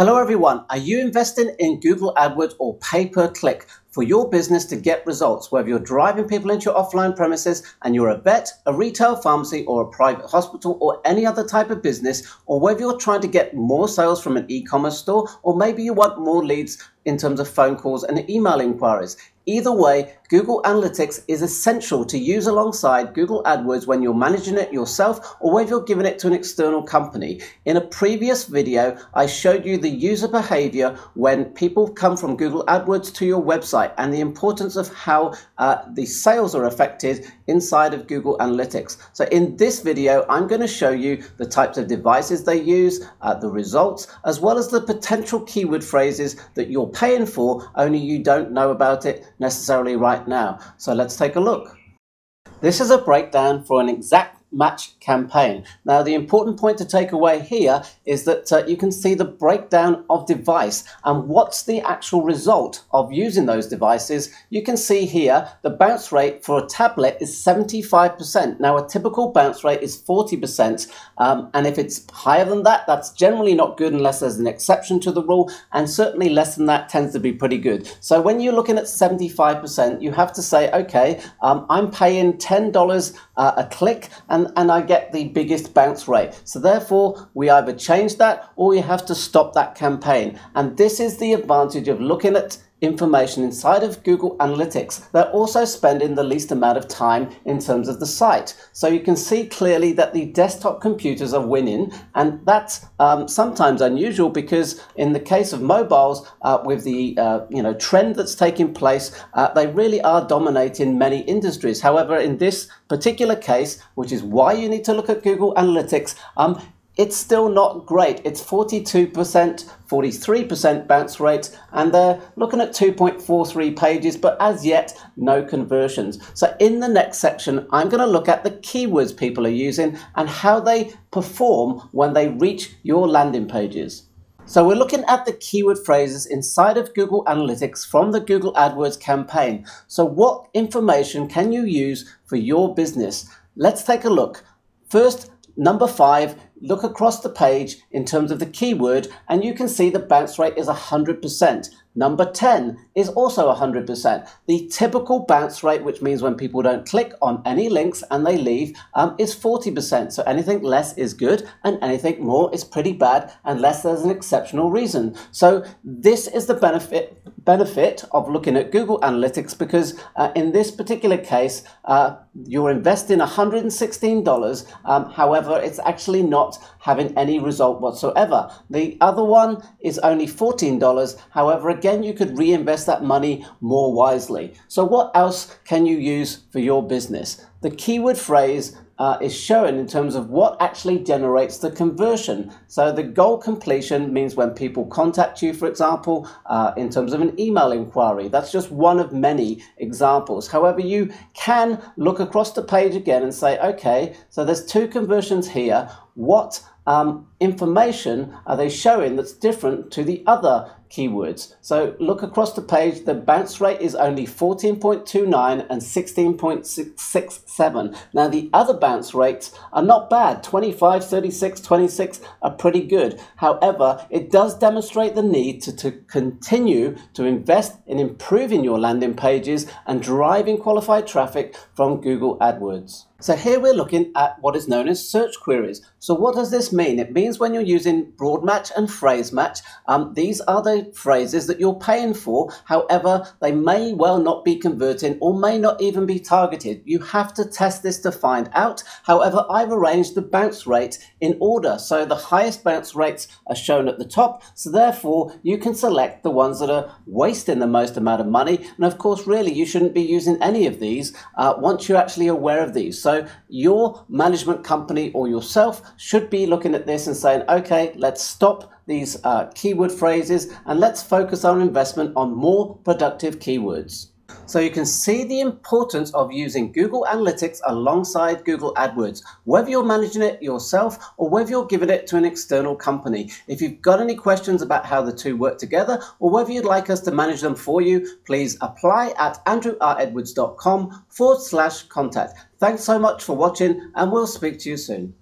Hello everyone, are you investing in Google AdWords or pay-per-click for your business to get results, whether you're driving people into your offline premises and you're a vet, a retail pharmacy or a private hospital or any other type of business, or whether you're trying to get more sales from an e-commerce store, or maybe you want more leads in terms of phone calls and email inquiries. Either way, Google Analytics is essential to use alongside Google AdWords when you're managing it yourself or whether you're giving it to an external company. In a previous video, I showed you the user behavior when people come from Google AdWords to your website and the importance of how the sales are affected inside of Google Analytics. So in this video, I'm going to show you the types of devices they use, the results, as well as the potential keyword phrases that you're paying for, only you don't know about it necessarily right now. So let's take a look. This is a breakdown for an exact match campaign. Now, the important point to take away here is that you can see the breakdown of device and what's the actual result of using those devices. You can see here the bounce rate for a tablet is 75%. Now, a typical bounce rate is 40%, and if it's higher than that, that's generally not good unless there's an exception to the rule, and certainly less than that tends to be pretty good. So when you're looking at 75%, you have to say, okay, I'm paying $10 a click, and I get the biggest bounce rate. So therefore, we either change that or we have to stop that campaign. And this is the advantage of looking at information inside of Google Analytics. They're also spending the least amount of time in terms of the site. So you can see clearly that the desktop computers are winning, and that's sometimes unusual because in the case of mobiles, with the trend that's taking place, they really are dominating many industries. However, in this particular case, which is why you need to look at Google Analytics, it's still not great. It's 42%, 43% bounce rate, and they're looking at 2.43 pages, but as yet, no conversions. So in the next section, I'm going to look at the keywords people are using and how they perform when they reach your landing pages. So we're looking at the keyword phrases inside of Google Analytics from the Google AdWords campaign. So what information can you use for your business? Let's take a look. First, number 5, look across the page in terms of the keyword and you can see the bounce rate is 100%. Number 10 is also 100%. The typical bounce rate, which means when people don't click on any links and they leave, is 40%. So anything less is good and anything more is pretty bad unless there's an exceptional reason. So this is the benefit of looking at Google Analytics, because in this particular case, you're investing $116. However, it's actually not having any result whatsoever. The other one is only $14. However, again, you could reinvest that money more wisely. So what else can you use for your business? The keyword phrase is shown in terms of what actually generates the conversion. So the goal completion means when people contact you, for example, in terms of an email inquiry. That's just one of many examples. However, you can look across the page again and say, okay, so there's 2 conversions here. What information are they showing that's different to the other keywords? So look across the page, the bounce rate is only 14.29 and 16.67. Now the other bounce rates are not bad, 25, 36, 26 are pretty good. However, it does demonstrate the need to continue to invest in improving your landing pages and driving qualified traffic from Google AdWords. So here we're looking at what is known as search queries. So what does this mean? It means when you're using broad match and phrase match, these are the phrases that you're paying for. However, they may well not be converting or may not even be targeted. You have to test this to find out. However, I've arranged the bounce rate in order. So the highest bounce rates are shown at the top. So therefore, you can select the ones that are wasting the most amount of money. And of course, really, you shouldn't be using any of these once you're actually aware of these. So your management company or yourself should be looking at this and saying, okay, let's stop these keyword phrases and let's focus our investment on more productive keywords. So you can see the importance of using Google Analytics alongside Google AdWords, whether you're managing it yourself or whether you're giving it to an external company. If you've got any questions about how the two work together or whether you'd like us to manage them for you, please apply at andrewadwords.com/contact. Thanks so much for watching and we'll speak to you soon.